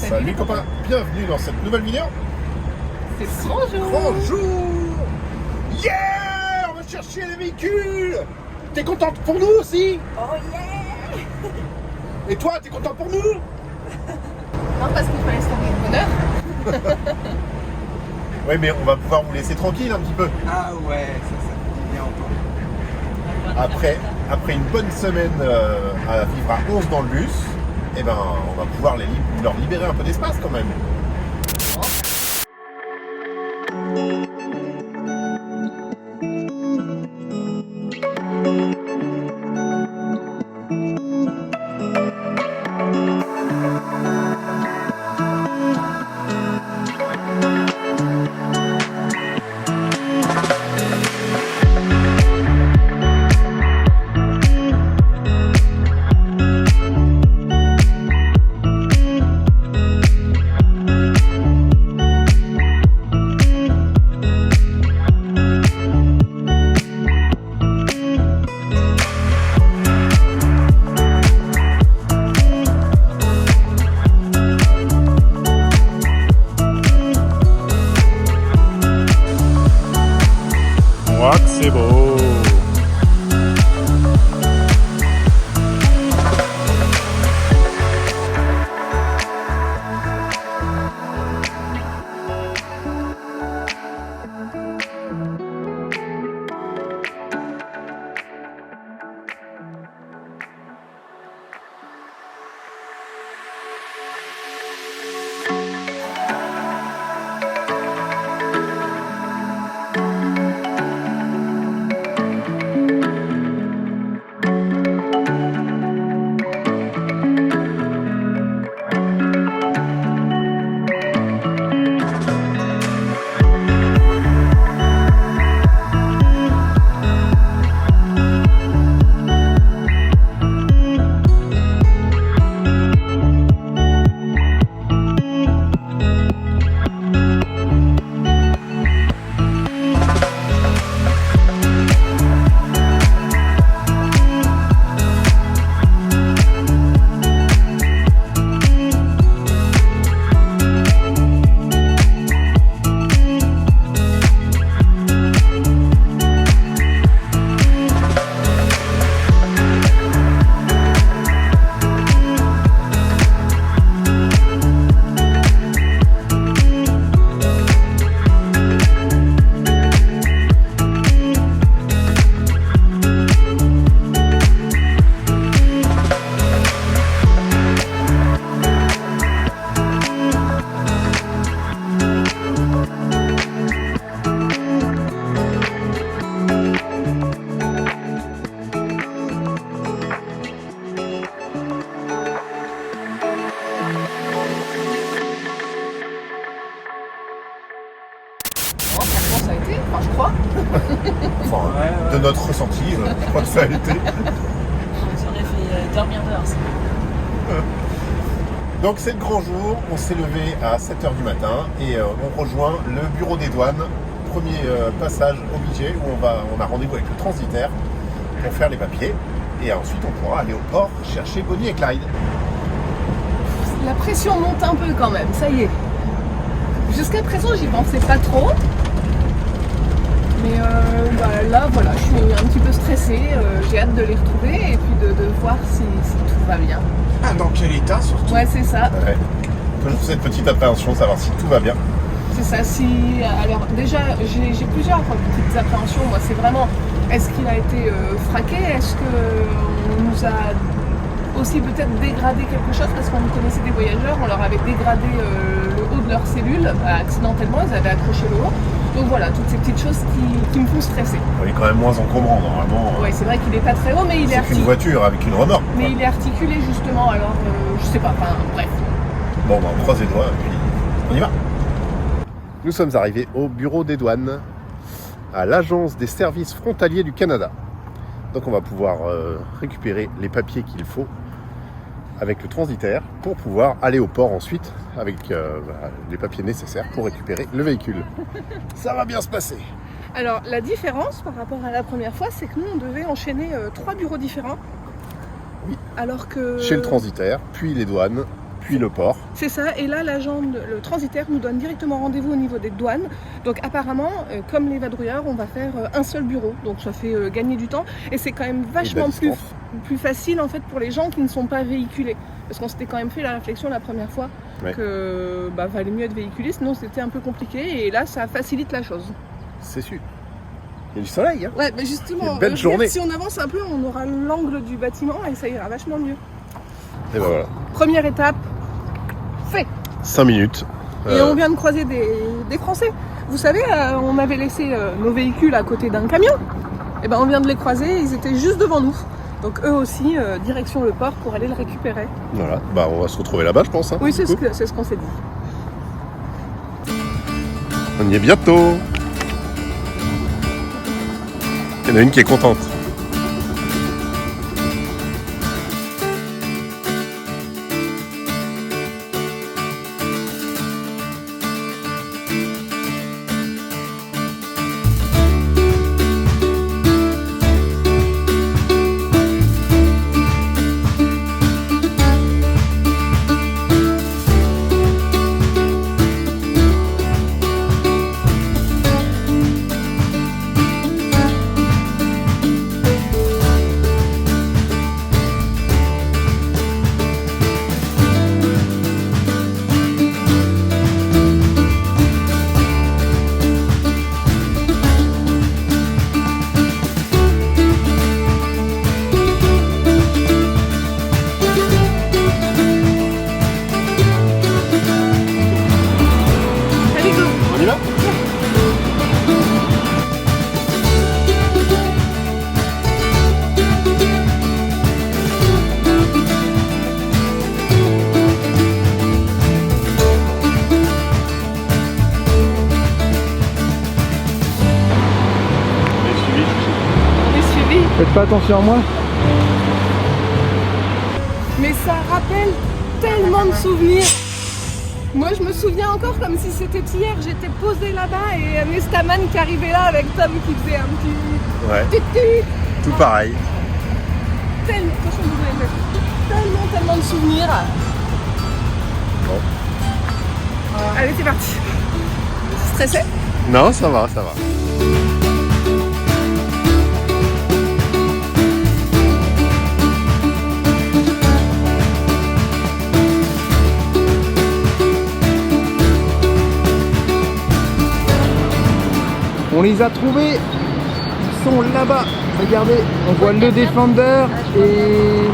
Salut copains, bienvenue dans cette nouvelle vidéo. C'est le grand jour. Grand jour. Yeah, on va chercher les véhicules. T'es contente pour nous aussi? Oh yeah. Et toi, t'es contente pour nous? Non, parce qu'il fallait se tomber de bonheur. Oui, mais on va pouvoir vous laisser tranquille un petit peu. Ah ouais, ça fait bien entendre. Après une bonne semaine à vivre à 11 dans le bus, eh ben, on va pouvoir leur libérer un peu d'espace quand même. C'est beau. Ça a été, enfin je crois. Enfin, Ouais. de notre ressenti, je crois que ça a été. Ça aurait fait dormir dehors. Ça. Donc c'est le grand jour, on s'est levé à 7h du matin et on rejoint le bureau des douanes, premier passage obligé où on a rendez-vous avec le transitaire pour faire les papiers et ensuite on pourra aller au port chercher Bonnie et Clyde. La pression monte un peu quand même, ça y est. Jusqu'à présent, j'y pensais pas trop. Mais là, voilà, je suis un petit peu stressée. J'ai hâte de les retrouver et puis de voir si tout va bien. Ah, dans quel état surtout? Ouais, c'est ça. Ouais. Toujours cette petite appréhension, savoir si tout va bien. C'est ça. Alors déjà, j'ai plusieurs petites appréhensions. Moi, c'est vraiment, est-ce qu'il a été fraqué? Est-ce qu'on nous a aussi peut-être dégradé quelque chose? Parce qu'on connaissait des voyageurs, on leur avait dégradé le haut de leur cellule accidentellement, ils avaient accroché le haut. Donc voilà, toutes ces petites choses qui me font stresser. Il est quand même moins encombrant normalement. Ouais, c'est vrai qu'il n'est pas très haut, mais il est C'est qu'une articulé. voiture avec une remorque. Mais quoi. il est articulé justement, alors je sais pas, enfin bref. Bon, on croise les doigts et puis on y va. Nous sommes arrivés au bureau des douanes, à l'Agence des services frontaliers du Canada. Donc on va pouvoir récupérer les papiers qu'il faut avec le transitaire pour pouvoir aller au port ensuite avec les papiers nécessaires pour récupérer le véhicule. Ça va bien se passer. Alors la différence par rapport à la première fois, c'est que nous on devait enchaîner 3 bureaux différents. Oui. Alors que... Chez le transitaire, puis les douanes, depuis le port. C'est ça, et là l'agent, le transitaire nous donne directement rendez-vous au niveau des douanes. Donc apparemment, comme les vadrouilleurs, on va faire un seul bureau, donc ça fait gagner du temps. Et c'est quand même vachement plus facile en fait pour les gens qui ne sont pas véhiculés. Parce qu'on s'était quand même fait la réflexion la première fois que valait mieux être véhiculé, sinon c'était un peu compliqué, et là ça facilite la chose. C'est sûr. Il y a du soleil, hein. Ouais, mais justement, une belle journée. Si on avance un peu, on aura l'angle du bâtiment et ça ira vachement mieux. Et ben voilà. Première étape, fait. 5 minutes. Et on vient de croiser des Français. Vous savez, on avait laissé nos véhicules à côté d'un camion. Et ben on vient de les croiser, ils étaient juste devant nous. Donc eux aussi, direction le port pour aller le récupérer. Voilà, bah on va se retrouver là-bas, je pense. Hein, oui, c'est ce qu'on s'est dit. On y est bientôt. Il y en a une qui est contente. On y va ? On est suivis. Faites pas attention à moi. Mais ça rappelle tellement de souvenirs. Moi, je me souviens encore comme si c'était hier. J'étais posée là-bas et Nestaman qui arrivait là avec Tom qui faisait un petit... Ouais, tutu. tout pareil. Tellement de souvenirs. Bon. Allez, c'est parti. Stressé ? Non, ça va, ça va. On les a trouvés. Ils sont là-bas. Regardez, on voit le Defender et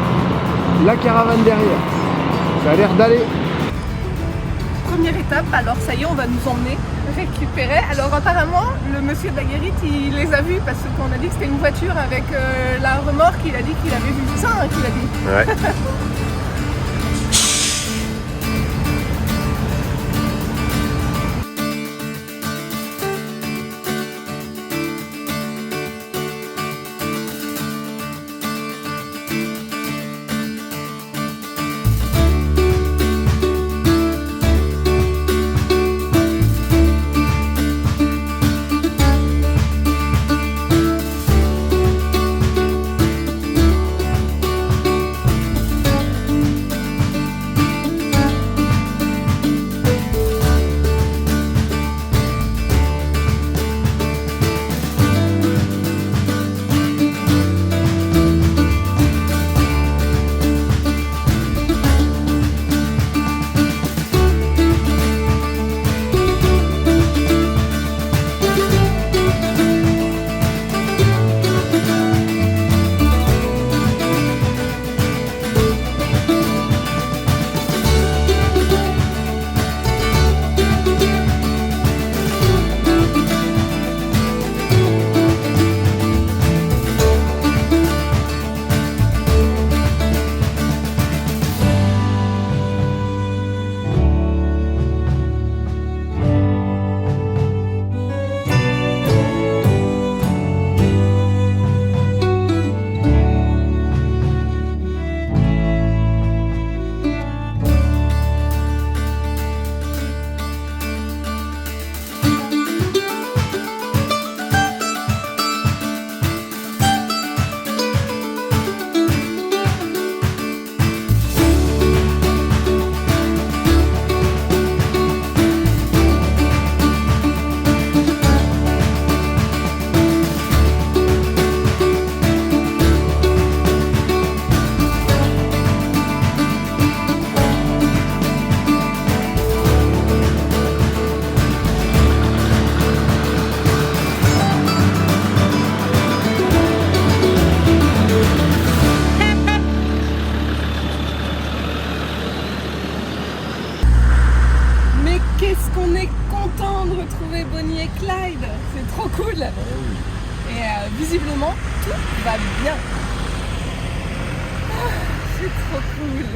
la caravane derrière. Ça a l'air d'aller. Première étape, alors ça y est, on va nous emmener récupérer. Alors apparemment, le monsieur de la guérite, il les a vus parce qu'on a dit que c'était une voiture avec la remorque. Il a dit qu'il avait vu ça, hein, qu'il a dit. Ouais. Qu'est-ce qu'on est content de retrouver Bonnie et Clyde. C'est trop cool. Et visiblement, tout va bien. Ah, c'est trop cool.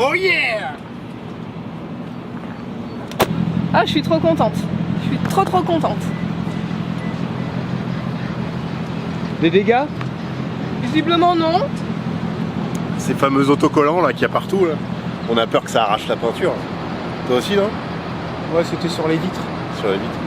Oh yeah! Ah, je suis trop contente. Je suis trop contente. Des dégâts? Visiblement non. Ces fameux autocollants là qu'il y a partout là. On a peur que ça arrache la peinture. Toi aussi non? Ouais, c'était sur les vitres. Sur la vitre.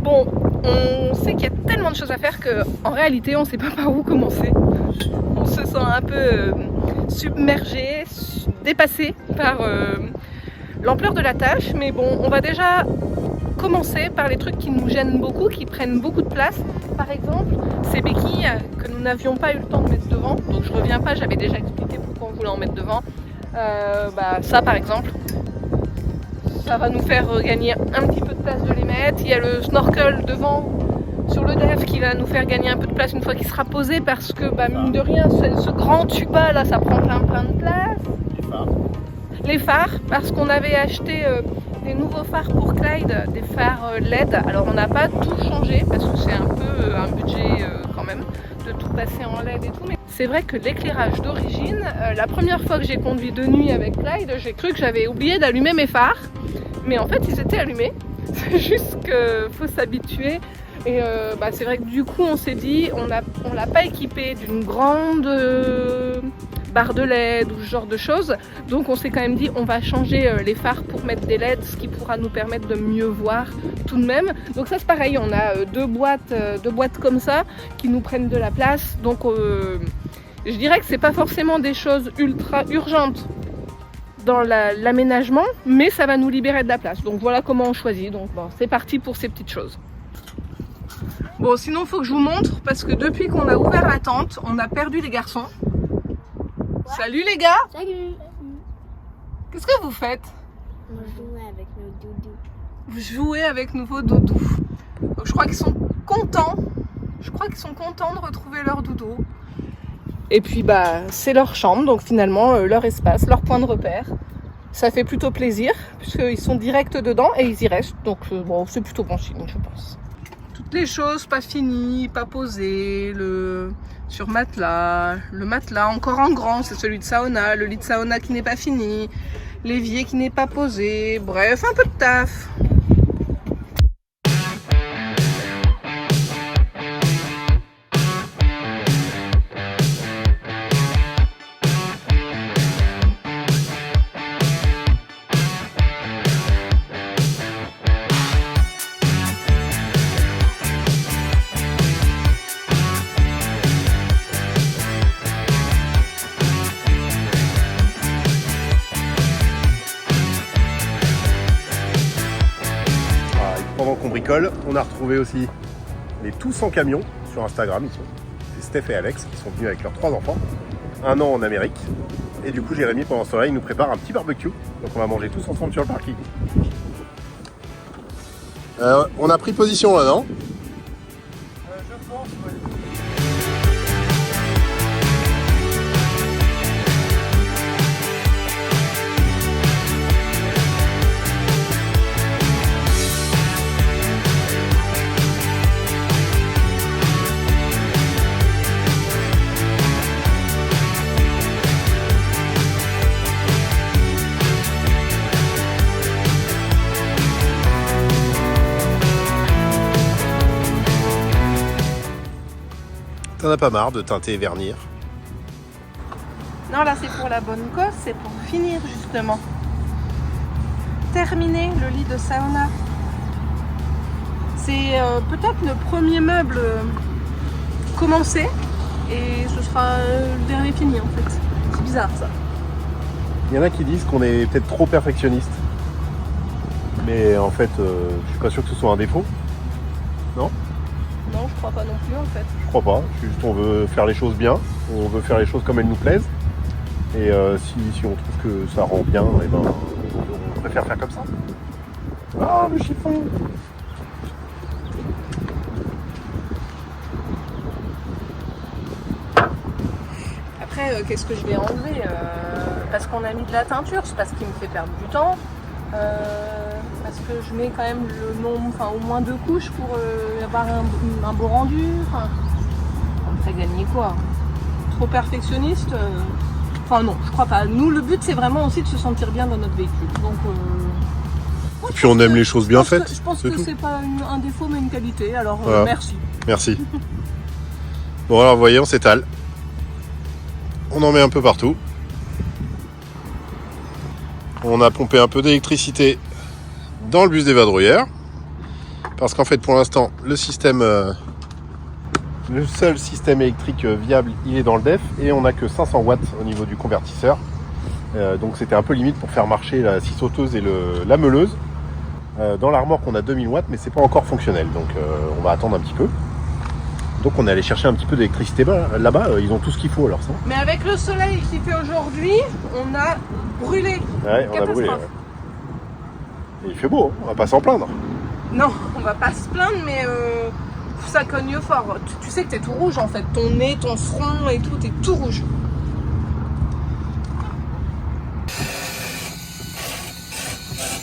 Bon, on sait qu'il y a tellement de choses à faire qu'en réalité on ne sait pas par où commencer. On se sent un peu submergé, dépassé par l'ampleur de la tâche. Mais bon, on va déjà commencer par les trucs qui nous gênent beaucoup, qui prennent beaucoup de place. Par exemple, ces béquilles que nous n'avions pas eu le temps de mettre devant. Donc je reviens pas, j'avais déjà expliqué pourquoi on voulait en mettre devant. Ça par exemple. Ça va nous faire gagner un petit peu de place de les mettre. Il y a le snorkel devant sur le dev qui va nous faire gagner un peu de place une fois qu'il sera posé parce que mine de rien ce grand tuba là ça prend plein de place. Les phares parce qu'on avait acheté des nouveaux phares pour Clyde, des phares LED. Alors on n'a pas tout changé parce que c'est un peu un budget quand même de tout passer en LED et tout. Mais c'est vrai que l'éclairage d'origine, la première fois que j'ai conduit de nuit avec Clyde, j'ai cru que j'avais oublié d'allumer mes phares. Mais en fait ils étaient allumés, c'est juste qu'il faut s'habituer et c'est vrai que du coup on s'est dit on l'a pas équipé d'une grande barre de LED ou ce genre de choses, donc on s'est quand même dit on va changer les phares pour mettre des LED, ce qui pourra nous permettre de mieux voir tout de même. Donc ça c'est pareil, on a deux boîtes comme ça qui nous prennent de la place, donc je dirais que c'est pas forcément des choses ultra urgentes dans l'aménagement, mais ça va nous libérer de la place. Donc voilà comment on choisit. Donc bon, c'est parti pour ces petites choses. Bon, sinon il faut que je vous montre parce que depuis qu'on a ouvert la tente, on a perdu les garçons. Ouais. Salut les gars. Salut. Qu'est-ce que vous faites? On joue avec nos doudous. Vous jouez avec vos doudous. Donc je crois qu'ils sont contents. Je crois qu'ils sont contents de retrouver leur doudou. Et puis c'est leur chambre, donc finalement leur espace, leur point de repère. Ça fait plutôt plaisir, puisqu'ils sont directs dedans et ils y restent. Donc c'est plutôt bon signe, je pense. Toutes les choses pas finies, pas posées, le matelas encore en grand, c'est celui de sauna, le lit de sauna qui n'est pas fini, l'évier qui n'est pas posé, bref, un peu de taf. Pendant qu'on bricole, on a retrouvé aussi les Tous en camion sur Instagram, ils sont c'est Steph et Alex qui sont venus avec leurs 3 enfants. 1 an en Amérique. Et du coup, Jérémy, pendant ce temps-là, il nous prépare un petit barbecue. Donc on va manger tous ensemble sur le parking. On a pris position là, non? Je pense, ouais. T'en as pas marre de teinter et vernir? Non, là c'est pour la bonne cause, c'est pour finir justement. Terminer le lit de sauna. C'est peut-être le premier meuble commencé et ce sera le dernier fini en fait. C'est bizarre ça. Il y en a qui disent qu'on est peut-être trop perfectionniste. Mais en fait, je suis pas sûr que ce soit un défaut. Non? Non, je crois pas non plus en fait. Je crois pas. Juste on veut faire les choses bien. On veut faire les choses comme elles nous plaisent. Et si on trouve que ça rend bien, eh ben, on préfère faire comme ça. Ah, le chiffon! Après, qu'est-ce que je vais enlever parce qu'on a mis de la teinture, c'est parce qu'il me fait perdre du temps. Parce que je mets quand même le nombre, enfin au moins 2 couches pour avoir un beau rendu. Enfin, on me fait gagner quoi? Trop perfectionniste? Enfin non, je crois pas. Nous, le but c'est vraiment aussi de se sentir bien dans notre véhicule. Donc, Et puis on aime les choses bien faites. Je pense c'est que tout. c'est pas un défaut mais une qualité. Alors Voilà. merci. Merci. Bon alors vous voyez, on s'étale. On en met un peu partout. On a pompé un peu d'électricité dans le bus des vadrouilleurs. Parce qu'en fait pour l'instant le système, le seul système électrique viable il est dans le DEF. Et on n'a que 500 watts au niveau du convertisseur. Donc c'était un peu limite pour faire marcher la scie sauteuse et la meuleuse. Dans la remorque on a 2000 watts mais c'est pas encore fonctionnel. Donc on va attendre un petit peu. Donc on est allé chercher un petit peu d'électricité là-bas, ils ont tout ce qu'il faut alors ça. Mais avec le soleil qui fait aujourd'hui, on a brûlé. Ouais, on a brûlé. Ouais. Et il fait beau, hein, on va pas s'en plaindre. Non, on va pas se plaindre, mais ça cogne fort. Tu sais que t'es tout rouge en fait, ton nez, ton front et tout, t'es tout rouge.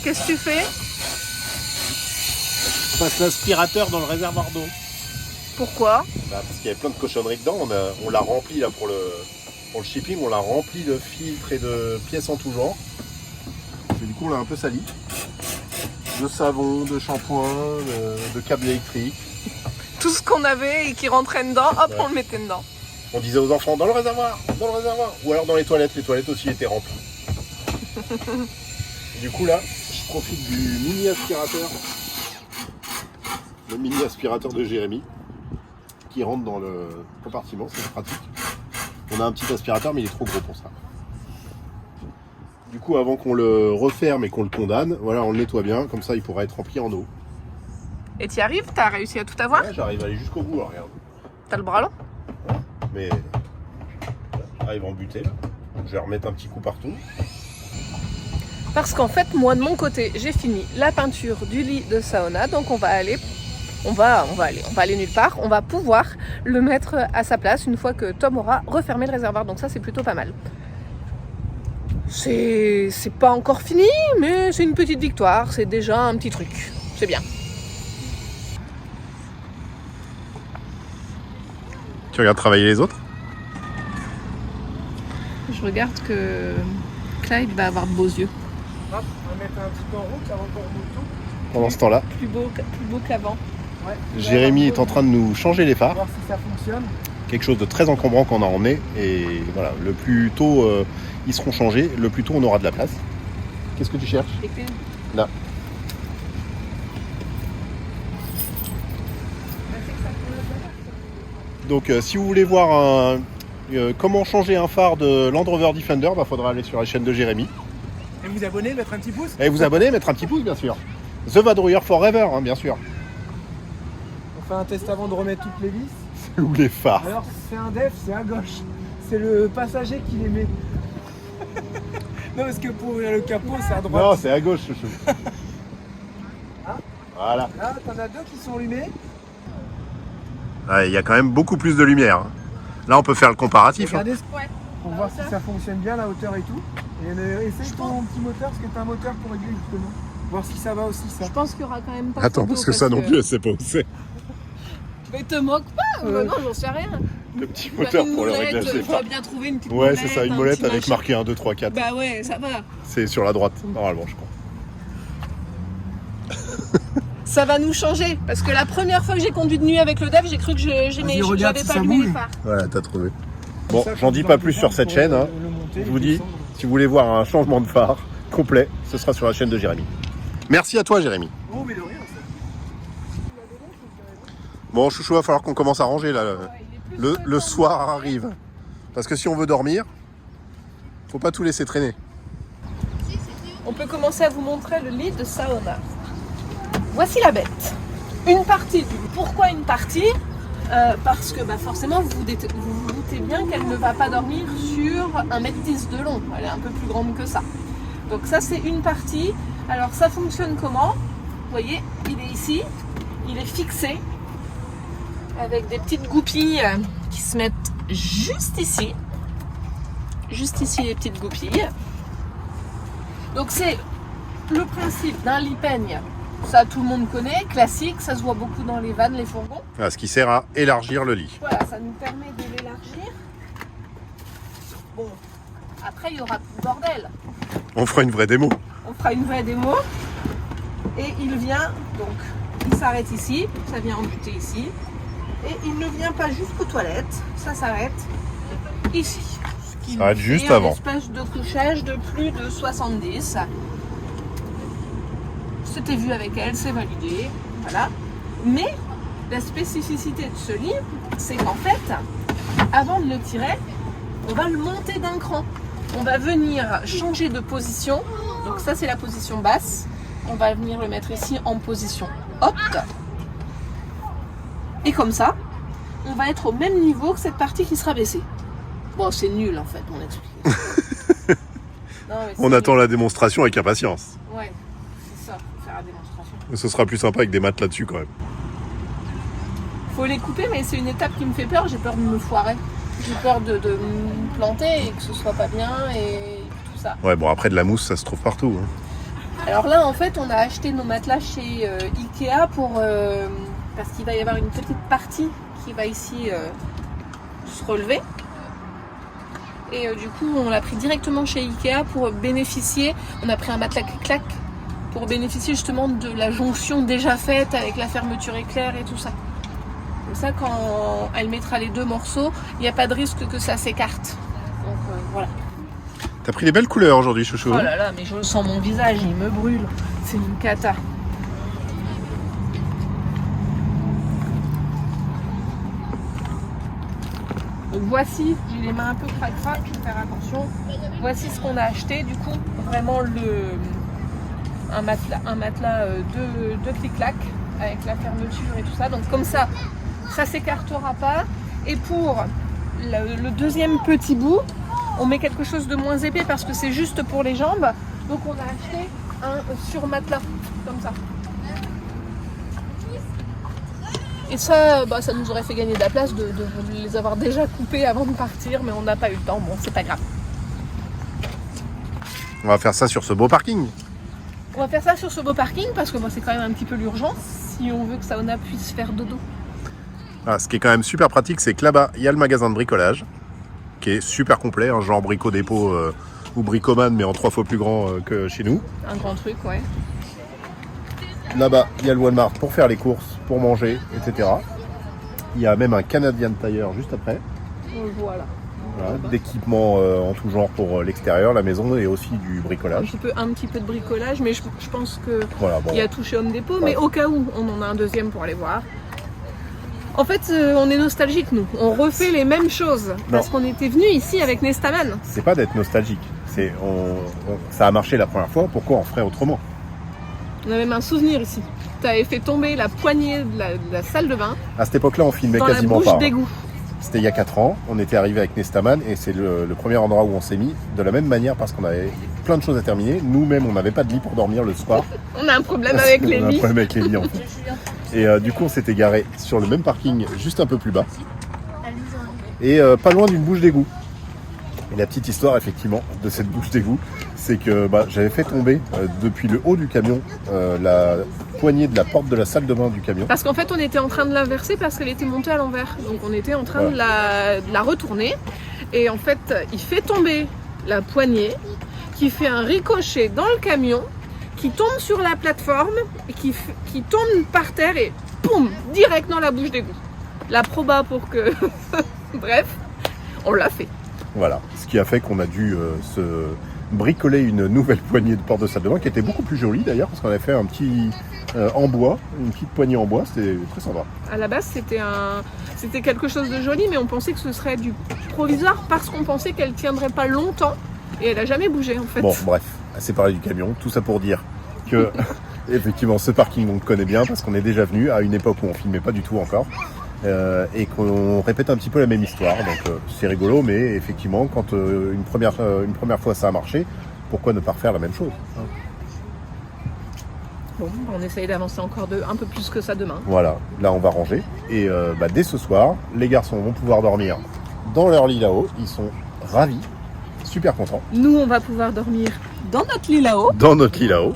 Qu'est-ce que tu fais? On passe l'aspirateur dans le réservoir d'eau. Pourquoi? Parce qu'il y avait plein de cochonneries dedans, on l'a rempli là pour le shipping, on l'a rempli de filtres et de pièces en tout genre. Et du coup on l'a un peu sali. De savon, de shampoing, de câbles électriques. Tout ce qu'on avait et qui rentrait dedans, hop, Ouais. on le mettait dedans. On disait aux enfants dans le réservoir. Ou alors dans les toilettes aussi étaient remplies. Du coup là, je profite du mini aspirateur. Le mini aspirateur de Jérémy qui rentre dans le compartiment, c'est pratique. On a un petit aspirateur mais il est trop gros pour ça. Du coup avant qu'on le referme et qu'on le condamne, voilà, on le nettoie bien, comme ça il pourra être rempli en eau. Et t'y arrives? T'as réussi à tout avoir? Ouais, j'arrive à aller jusqu'au bout, là, regarde. T'as le bras long? Mais j'arrive à en buter là. Je vais remettre un petit coup partout. Parce qu'en fait, moi de mon côté, j'ai fini la peinture du lit de sauna, donc on va aller nulle part. On va pouvoir le mettre à sa place une fois que Tom aura refermé le réservoir. Donc ça, c'est plutôt pas mal. C'est pas encore fini, mais c'est une petite victoire. C'est déjà un petit truc. C'est bien. Tu regardes travailler les autres? Je regarde que Clyde va avoir de beaux yeux. Hop, on va mettre un petit peu en route avant qu'on remonte tout. Pendant ce temps-là, Plus beau qu'avant. Ouais. Jérémy est en train de nous changer les On va phares. voir si ça fonctionne. Quelque chose de très encombrant qu'on a emmené. Et voilà, le plus tôt ils seront changés, le plus tôt on aura de la place. Qu'est-ce que tu cherches? Là. Donc si vous voulez voir comment changer un phare de Land Rover Defender, il faudra aller sur la chaîne de Jérémy. Et vous abonner, mettre un petit pouce. Et vous abonner, mettre un petit pouce bien sûr. The Vadrouilleur Forever, hein, bien sûr. On fait un test avant de remettre toutes les vis. Ou les phares. Alors c'est un def, c'est à gauche. C'est le passager qui les met. Non, parce que pour ouvrir le capot, c'est à droite. Non, c'est à gauche, chouchou. Ah. Voilà. Là, t'en as 2 qui sont allumés. Il y a quand même beaucoup plus de lumière. Hein. Là, on peut faire le comparatif. Hein. Regardez Ouais. pour voir si ça fonctionne bien, la hauteur et tout. Et essaye ton petit moteur, parce que t'as un moteur pour régler justement. Voir si ça va aussi, ça. Je pense qu'il y aura quand même pas. Attends, photo, parce que ça non plus, elle sait pas où c'est. Mais te moque pas, Ouais. non, j'en sais rien. Le petit moteur Une pour le molette, réglage des tu phares. as bien trouvé une petite Ouais, molette. c'est ça, une un molette petit avec machin. marqué 1, 2, 3, 4. Bah ouais, ça va. C'est sur la droite, normalement, je crois. Ça va nous changer. Parce que la première fois que j'ai conduit de nuit avec le DEF, j'ai cru que Vas-y, regarde j'avais si pas ça allumé bouge. les phares. Voilà, t'as trouvé. Bon, Ça, j'en dis faut pas dans plus le sur temps cette pour chaîne. Hein. le monter, Je vous le dis, descendre. si vous voulez voir un changement de phare complet, ce sera sur la chaîne de Jérémy. Merci à toi, Jérémy. Oh, mais de rien, ça. Bon, chouchou, va falloir qu'on commence à ranger là. Le soir arrive. Parce que si on veut dormir, faut pas tout laisser traîner. On peut commencer à vous montrer le lit de sauna. Voici la bête. Une partie. Pourquoi une partie Parce que forcément, vous vous doutez bien qu'elle ne va pas dormir sur 1m10 de long. Elle est un peu plus grande que ça. Donc ça, c'est une partie. Alors ça fonctionne comment? Vous voyez, il est ici. Il est fixé avec des petites goupilles qui se mettent juste ici. Juste ici, les petites goupilles. Donc c'est le principe d'un lit peigne. Ça, tout le monde connaît, classique, ça se voit beaucoup dans les vannes, les fourgons. Voilà, ce qui sert à élargir le lit. Voilà, ça nous permet de l'élargir. Bon, après il y aura plus de bordel. On fera une vraie démo. On fera une vraie démo. Et il vient, donc, il s'arrête ici, ça vient embuter ici. Et il ne vient pas jusqu'aux toilettes, ça s'arrête ici. Ce qui Ça s'arrête nous juste fait un avant. espèce de couchage de plus de 70. C'était vu avec elle, c'est validé, voilà. Mais la spécificité de ce lit, c'est qu'en fait, avant de le tirer, on va le monter d'un cran. On va venir changer de position. Donc ça, c'est la position basse. On va venir le mettre ici en position haute. Et comme ça, on va être au même niveau que cette partie qui sera baissée. Bon, c'est nul en fait, mon explication. Non, mais On c'est attend nul. la démonstration avec impatience. Ouais, c'est ça, faut faire la démonstration. Ce sera plus sympa avec des maths là-dessus quand même. Faut les couper, mais c'est une étape qui me fait peur. J'ai peur de me foirer. J'ai peur de me planter et que ce soit pas bien et tout ça. Ouais, bon, après de la mousse, ça se trouve partout. Hein. Alors là, en fait, on a acheté nos matelas chez Ikea parce qu'il va y avoir une petite partie qui va ici se relever. Et du coup, on l'a pris directement chez Ikea pour bénéficier. On a pris un matelas clic-clac pour bénéficier justement de la jonction déjà faite avec la fermeture éclair et tout ça. Comme ça, quand elle mettra les deux morceaux, il n'y a pas de risque que ça s'écarte. Donc voilà. T'as pris les belles couleurs aujourd'hui, chouchou. Oh là là, mais je sens mon visage, il me brûle. C'est une cata. Donc voici, j'ai les mains un peu crac-crac, je vais faire attention. Voici ce qu'on a acheté, du coup, vraiment un matelas de clic-clac avec la fermeture et tout ça. Donc comme ça s'écartera pas. Et pour le deuxième petit bout, on met quelque chose de moins épais parce que c'est juste pour les jambes. Donc on a acheté un surmatelas, comme ça. Et ça, ça nous aurait fait gagner de la place de les avoir déjà coupés avant de partir, mais on n'a pas eu le temps, bon c'est pas grave. On va faire ça sur ce beau parking. On va faire ça sur ce beau parking parce que c'est quand même un petit peu l'urgence si on veut que Sauna puisse faire dodo. Ah, ce qui est quand même super pratique, c'est que là-bas, il y a le magasin de bricolage, qui est super complet, hein, genre Brico Dépôt ou Bricoman, mais en 3 fois plus grand que chez nous. Un grand truc, ouais. Là-bas, il y a le Walmart pour faire les courses, pour manger, etc. Il y a même un Canadian Tire juste après. Voilà. Voilà, d'équipements en tout genre pour l'extérieur, la maison et aussi du bricolage. Un petit peu de bricolage, mais je pense que Voilà, bon. il y a touché Home Depot, Ouais. mais au cas où, on en a un deuxième pour aller voir. En fait, on est nostalgique, nous. On refait les mêmes choses. Parce qu'on était venus ici avec Nestaman. C'est pas d'être nostalgique. C'est ça a marché la première fois, pourquoi on ferait autrement? On a même un souvenir ici. tu avais fait tomber la poignée de la salle de bain À cette époque-là, on filmait dans la quasiment bouche pas. d'égout. C'était il y a 4 ans, on était arrivé avec Nestaman et c'est le premier endroit où on s'est mis de la même manière parce qu'on avait plein de choses à terminer. Nous-mêmes, on n'avait pas de lit pour dormir le soir. On a un problème avec les On a un lits. problème avec les lits en fait. Et du coup, on s'était garé sur le même parking, juste un peu plus bas. Et pas loin d'une bouche d'égout. Et la petite histoire, effectivement, de cette bouche d'égout, c'est que j'avais fait tomber depuis le haut du camion la poignée de la porte de la salle de bain du camion. Parce qu'en fait, on était en train de l'inverser parce qu'elle était montée à l'envers. Donc on était en train de la retourner. Et en fait, il fait tomber la poignée, qui fait un ricochet dans le camion, qui tombe sur la plateforme, et qui tombe par terre et poum, direct dans la bouche d'égout. La proba pour que... Bref, on l'a fait. Voilà, ce qui a fait qu'on a dû se bricoler une nouvelle poignée de porte de salle de bain qui était beaucoup plus jolie d'ailleurs parce qu'on avait fait un petit en bois, une petite poignée en bois, c'était très sympa. À la base, c'était quelque chose de joli, mais on pensait que ce serait du provisoire parce qu'on pensait qu'elle tiendrait pas longtemps et elle a jamais bougé en fait. Bon, bref, assez parlé du camion, tout ça pour dire que effectivement ce parking on le connaît bien parce qu'on est déjà venu à une époque où on filmait pas du tout encore. Et qu'on répète un petit peu la même histoire, donc c'est rigolo, mais effectivement, quand une première fois ça a marché, pourquoi ne pas refaire la même chose, hein. Bon, on essaye d'avancer encore un peu plus que ça demain. Voilà, là on va ranger, et dès ce soir, les garçons vont pouvoir dormir dans leur lit là-haut, ils sont ravis, super contents. Nous, on va pouvoir dormir dans notre lit là-haut. Dans notre lit là-haut.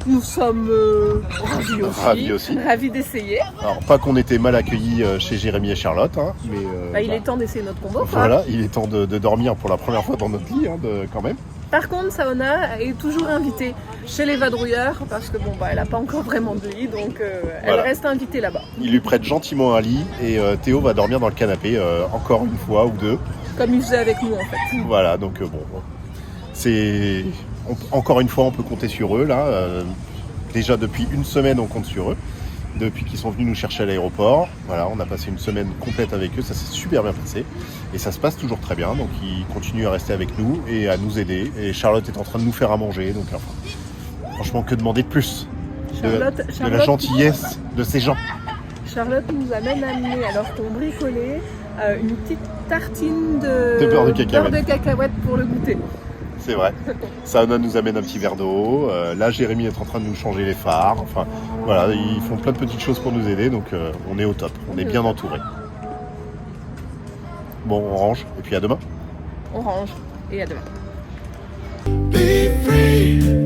Nous sommes ravis aussi, ravis d'essayer. Alors pas qu'on était mal accueillis chez Jérémy et Charlotte, hein, mais il est temps d'essayer notre combo. Voilà, il est temps de dormir pour la première fois dans notre lit, hein, quand même. Par contre, Saona est toujours invitée chez les vadrouilleurs parce que elle n'a pas encore vraiment de lit, donc elle reste invitée là-bas. Il lui prête gentiment un lit et Théo va dormir dans le canapé encore une fois ou deux. Comme il faisait avec nous en fait. Voilà, donc c'est... Encore une fois, on peut compter sur eux là. Déjà depuis une semaine, on compte sur eux. Depuis qu'ils sont venus nous chercher à l'aéroport, voilà, on a passé une semaine complète avec eux, ça s'est super bien passé. Et ça se passe toujours très bien, donc ils continuent à rester avec nous et à nous aider. Et Charlotte est en train de nous faire à manger, donc franchement, que demander de plus de la gentillesse de ces gens. Charlotte nous a même amené, alors qu'on bricolait, une petite tartine de beurre de cacahuète pour le goûter. C'est vrai. Saona nous amène un petit verre d'eau. Là, Jérémy est en train de nous changer les phares. Enfin, voilà, ils font plein de petites choses pour nous aider, donc on est au top. On est bien entourés. Bon, on range, et puis à demain. On range, et à demain. Be free.